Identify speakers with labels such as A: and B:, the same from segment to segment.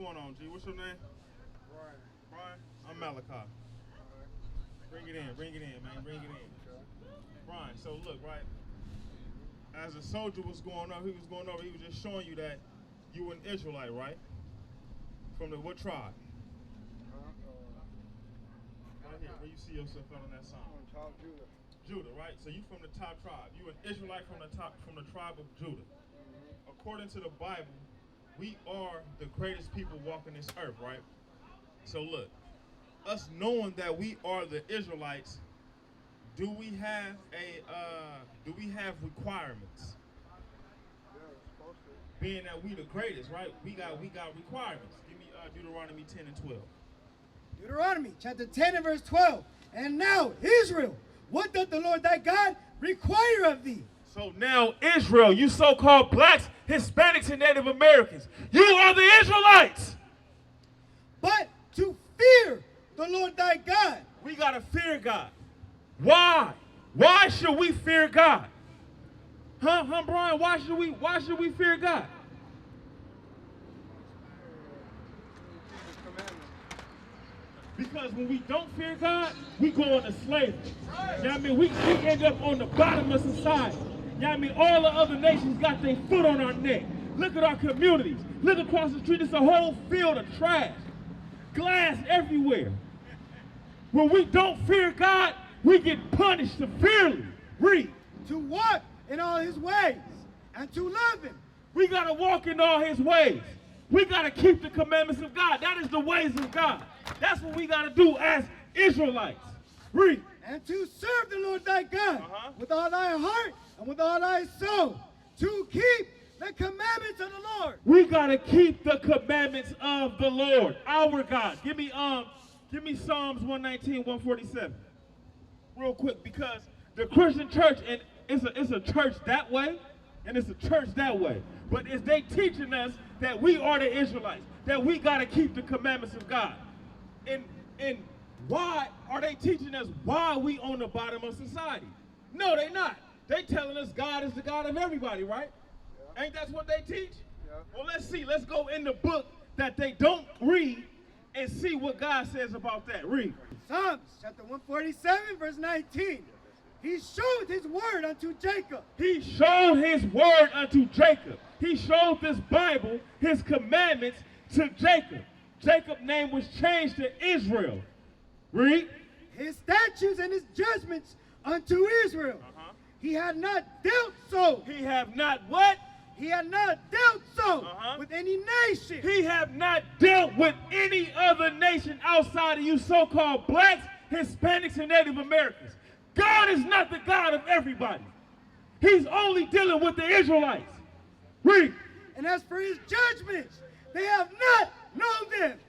A: going on, G? What's your name?
B: Brian.
A: Brian? I'm Malachi. Bring it in, man. Bring it in. Brian, so look, right? As a soldier was going over, he was just showing you that you were an Israelite, right? From the what tribe? Right here, where you see yourself out on that sign.
B: Top Judah.
A: Judah, right? So you from the top tribe. You an Israelite from the tribe of Judah. According to the Bible, we are the greatest people walking this earth, right? So look, us knowing that we are the Israelites, do we have requirements?
B: Yeah, it's supposed to.
A: Being that we the greatest, right? We got requirements. Give me Deuteronomy 10 and 12.
C: Deuteronomy chapter 10 and verse 12. And now, Israel, what doth the Lord thy God require of thee?
A: So now, Israel, you so-called blacks, Hispanics, and Native Americans, you are the Israelites.
C: But to fear the Lord thy God.
A: We got to fear God. Why? Why should we fear God? Huh, Brian? Why should we fear God? Because when we don't fear God, we go into slavery. You know what I mean? We end up on the bottom of society. You know what I mean? All the other nations got their foot on our neck. Look at our communities. Look across the street. It's a whole field of trash. Glass everywhere. When we don't fear God, we get punished severely. Read.
C: To walk in all his ways and to love him.
A: We got to walk in all his ways. We got to keep the commandments of God. That is the ways of God. That's what we got to do as Israelites. Read.
C: And to serve the Lord thy God with all thy heart and with all thy soul. To keep the commandments of the Lord.
A: We got to keep the commandments of the Lord, our God. Give me Psalms 119, 147. Real quick, because the Christian church, and it's a church that way, and it's a church that way. But is they teaching us that we are the Israelites, that we got to keep the commandments of God. And why are they teaching us why we on the bottom of society? No, they not. They telling us God is the God of everybody, right? Yeah. Ain't that what they teach? Yeah. Well, let's see. Let's go in the book that they don't read and see what God says about that. Read.
C: Psalms chapter 147, verse 19. He showed his word unto Jacob.
A: He showed his word unto Jacob. He showed this Bible, his commandments, to Jacob. Jacob's name was changed to Israel. Read.
C: His statutes and his judgments unto Israel. He had not dealt so.
A: He have not what?
C: He had not dealt so with any nation.
A: He have not dealt with any other nation outside of you so-called blacks, Hispanics, and Native Americans. God is not the God of everybody. He's only dealing with the Israelites. Read.
C: And as for his judgments, they have not known them.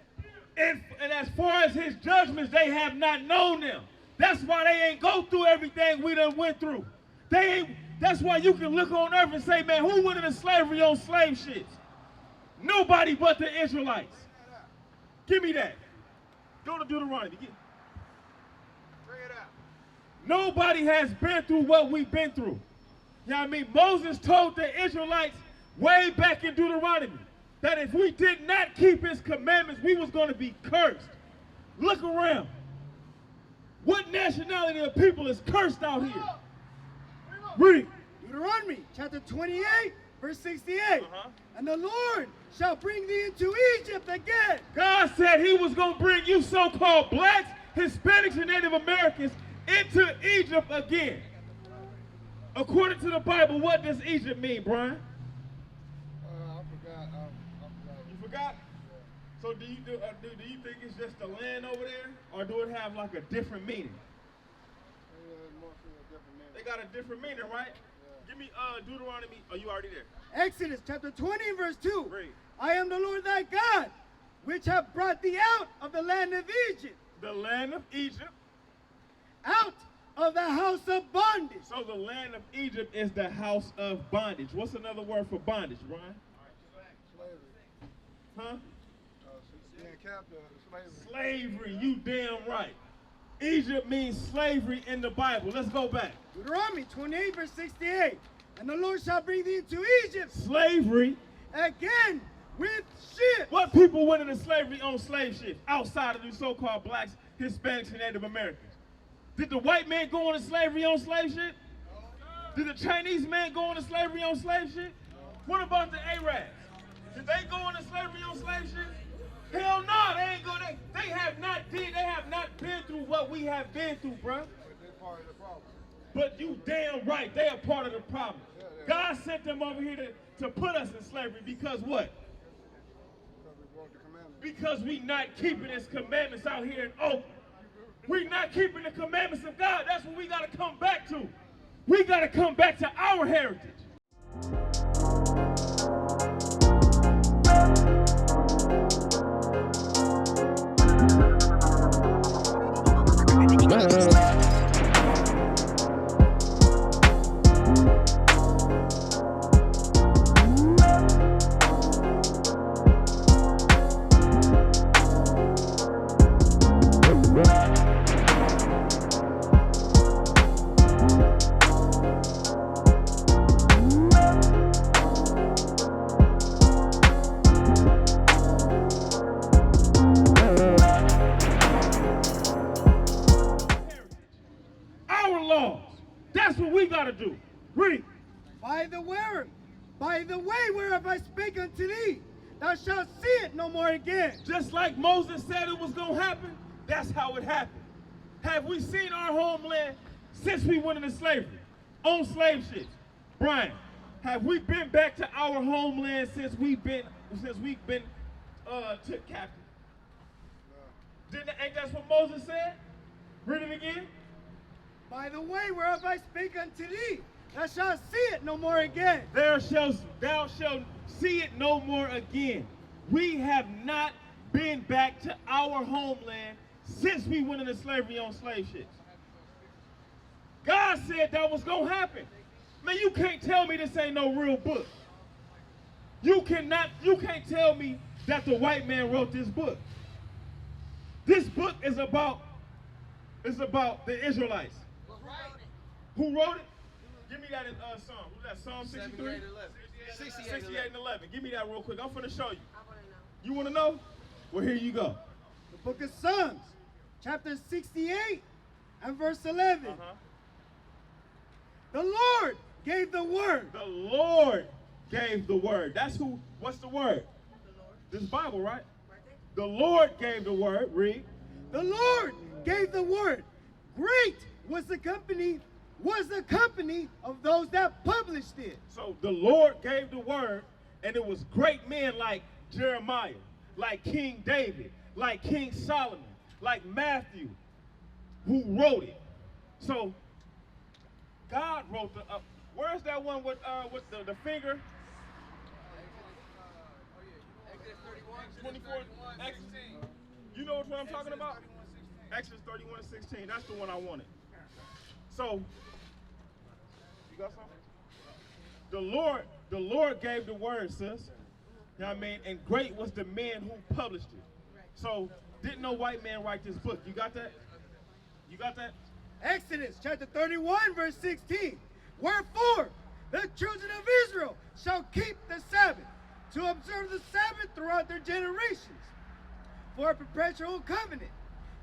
A: And as far as his judgments, they have not known them. That's why they ain't go through everything we done went through. That's why you can look on earth and say, man, who went into slavery on slave ships? Nobody but the Israelites. Give me that. Go to Deuteronomy. Bring it out. Nobody has been through what we've been through. You know what I mean? Moses told the Israelites way back in Deuteronomy that if we did not keep his commandments, we was going to be cursed. Look around. What nationality of people is cursed out here? Read.
C: Deuteronomy chapter 28, verse 68. And the Lord shall bring thee into Egypt again.
A: God said he was going to bring you so-called blacks, Hispanics, and Native Americans into Egypt again. According to the Bible, what does Egypt mean, Brian?
B: I forgot.
A: You forgot? Yeah. So do you think it's just the land over there, or do it have like a different meaning? They got a different meaning, right? Yeah. Give me Deuteronomy. Oh, you already there.
C: Exodus chapter 20 and verse 2.
A: Read.
C: I am the Lord thy God, which have brought thee out of the land of Egypt.
A: The land of Egypt.
C: Out of the house of bondage.
A: So the land of Egypt is the house of bondage. What's another word for bondage, Brian?
B: Slavery.
A: Huh?
B: Being captive,
A: slavery, you damn right. Egypt means slavery in the Bible. Let's go back.
C: Deuteronomy 28, verse 68. And the Lord shall bring thee into Egypt.
A: Slavery.
C: Again with ships.
A: What people went into slavery on slave ships outside of these so-called blacks, Hispanics, and Native Americans? Did the white man go into slavery on slave ship? Did the Chinese man go into slavery on slave ship? What about the Arabs? Did they go into slavery on slave ship? Hell no, they ain't go. They have not been through what we have been through, bruh.
B: They're part of the problem.
A: But you damn right, they are part of the problem. God sent them over here to put us in slavery because what?
B: Because we broke the commandments.
A: Because we not keeping his commandments out here in Oakland. We not keeping the commandments of God. That's what we got to come back to. We got to come back to our heritage. That's what we got to do. Read.
C: By the way whereof I spake unto thee, thou shalt see it no more again.
A: Just like Moses said it was going to happen, that's how it happened. Have we seen our homeland since we went into slavery? On slave ships. Brian, have we been back to our homeland since we've been took captive? Ain't that what Moses said? Read it again.
C: By the way whereof I spake unto thee, thou shalt see it no more again.
A: Thou shalt see it no more again. We have not been back to our homeland since we went into slavery on slave ships. God said that was going to happen. Man, you can't tell me this ain't no real book. You can't tell me that the white man wrote this book. This book is about the Israelites. Who wrote it? Give me that in Psalm. Who's that? Psalm 63? 68 and 11. Give me that real quick. I'm finna show you.
D: I want to know.
A: You want to know? Well, here you go.
C: The book of Psalms, chapter 68 and verse 11. The Lord gave the word.
A: The Lord gave the word. That's who. What's the word?
D: The Lord.
A: This Bible, right?
D: Right there.
A: The Lord gave the word. Read.
C: The Lord gave the word. Great was the company of those that published it.
A: So the Lord gave the word, and it was great men like Jeremiah, like King David, like King Solomon, like Matthew, who wrote it. So God wrote the. Where's that one with the finger?
E: Exodus 31,
A: 24. You know what I'm talking about? Exodus 31 and 16. That's the one I wanted. So, you got something? The Lord gave the word, sis. You know what I mean? And great was the man who published it. So, didn't no white man write this book. You got that? You got that?
C: Exodus chapter 31 verse 16. Wherefore the children of Israel shall keep the Sabbath, to observe the Sabbath throughout their generations, for a perpetual covenant.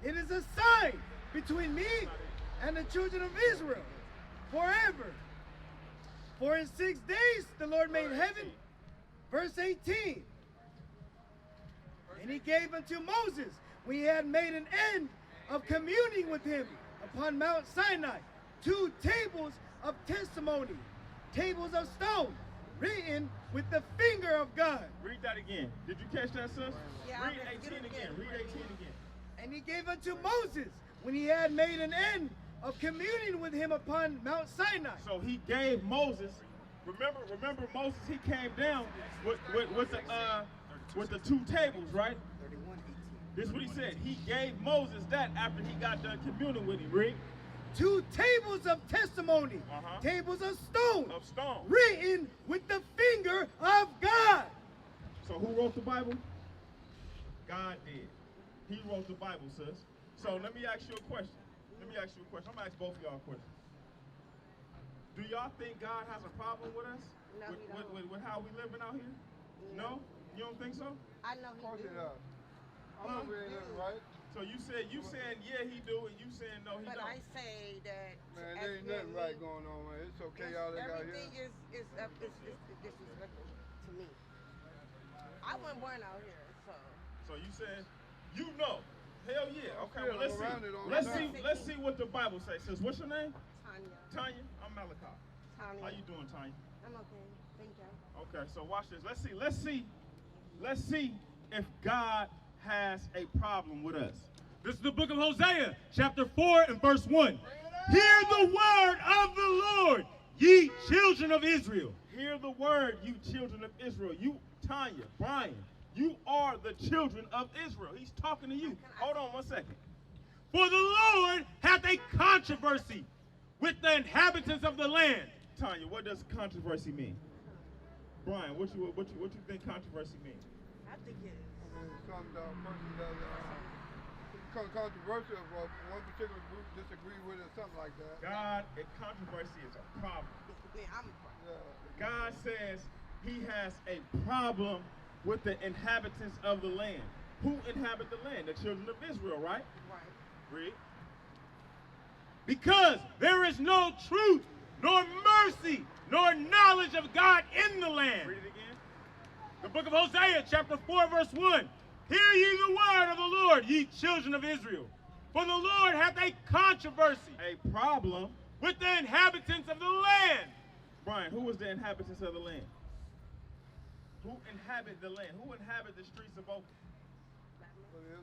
C: It is a sign between me and the children of Israel forever. For in 6 days the Lord made heaven. Verse 18. And he gave unto Moses, when he had made an end of communing with him upon Mount Sinai, 2 tables of testimony, tables of stone, written with the finger of God.
A: Read that again. Did you catch that, sis?
D: Yeah,
A: Read
D: I
A: 18
D: read it
A: again.
D: again.
A: Read 18 again.
C: And he gave unto Moses, when he had made an end of communing with him upon Mount Sinai.
A: So he gave Moses. Remember Moses. He came down with the 2 tables, right?
C: 31:18.
A: This is what he said. He gave Moses that after he got done communing with him. Read.
C: 2 tables of testimony, tables of stone, written with the finger of God.
A: So who wrote the Bible? God did. He wrote the Bible, sis. So let me ask you a question. I'm going to ask both of y'all a question. Do y'all think God has a problem with us?
D: No, he don't.
A: With how we living out here? No? You don't think so?
D: I know
B: Of
D: he
B: course
D: do.
B: he does. I'm not reading nothing right.
A: So you saying yeah he do, and you saying no he
D: But
A: don't.
D: I say that
B: Man,
D: as
B: there ain't
D: being
B: nothing right
D: me,
B: going on, man. It's okay,
D: it's-
B: y'all. They got
D: everything
B: here.
D: is disrespectful to me. I wasn't born out here, so.
A: So you saying you know? Hell yeah. Okay.
B: Yeah,
A: Well, let's
B: I'm around it all
A: see. Let's
B: the
A: see.
B: time.
A: Let's see what the Bible says. Says what's your name?
D: Tanya.
A: Tanya. I'm Malachi.
D: Tanya.
A: How you doing, Tanya?
D: I'm okay. Thank you.
A: Okay. So watch this. Let's see if God has a problem with us. This is the book of Hosea, chapter 4 and verse 1. Hear the word of the Lord, ye children of Israel. Hear the word, you children of Israel. You, Tanya, Brian, you are the children of Israel. He's talking to you. Hold on 1 second. For the Lord hath a controversy with the inhabitants of the land. Tanya, what does controversy mean? Brian, what you think controversy means?
D: I think it is.
B: I mean, some person does controversial if one particular group disagree with it or something like that.
A: God, and controversy is a problem.
D: I'm
B: Yeah.
A: God says he has a problem with the inhabitants of the land. Who inhabit the land? The children of Israel, right?
D: right.
A: Read. Because there is no truth, nor mercy, nor knowledge of God in the land. Read it again. The book of Hosea, chapter 4, verse 1. Hear ye the word of the Lord, ye children of Israel. For the Lord hath a controversy, a problem, with the inhabitants of the land. Brian, who is the inhabitants of the land? Who inhabit the land? Who inhabit the streets of Oakland?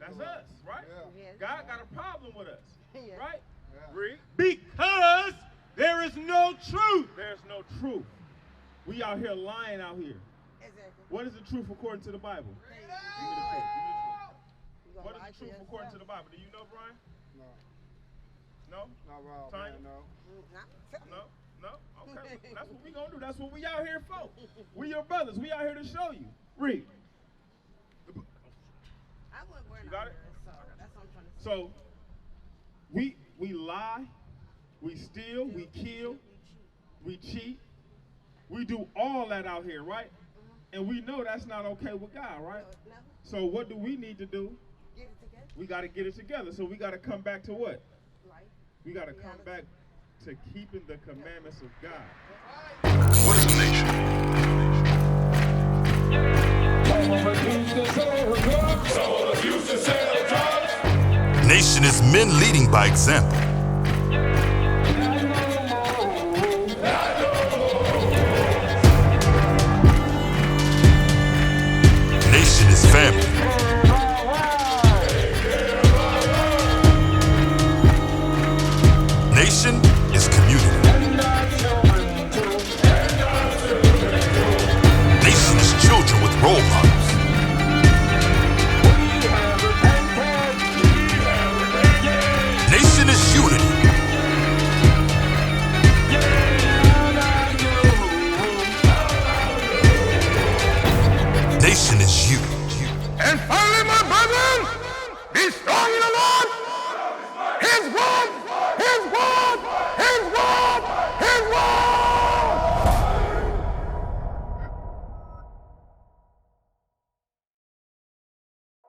A: That's us, right?
B: Yeah.
D: Yes.
A: God got a problem with us,
D: Yeah.
A: right?
B: Yeah.
A: Read. Because there is no truth. There's no truth. We out here lying out here.
D: Exactly.
A: What is the truth according to the Bible?
D: Hey,
A: Give me the truth. Give me the truth.
D: you gonna
A: What
D: lie
A: is
D: to
A: the truth according to
D: yourself?
A: the Bible? Do you know, Brian?
B: No,
A: No?
B: not Rob,
A: Tanya?
B: man, no.
A: No? No? Okay. That's what we gonna do. That's what we out here for. We your brothers. We out here to show you. Read.
D: I wasn't born
A: You got
D: out
A: it?
D: here, so that's what I'm trying to say.
A: So we lie, we steal, we kill, we cheat. We do all that out here, right? And we know that's not okay with God, right?
D: No,
A: So what do we need to do?
D: get it together.
A: We got to get it together. So we got to come back to what?
D: Right.
A: We got to come back to keeping the commandments of God.
F: What is a nation? Nation is men leading by example.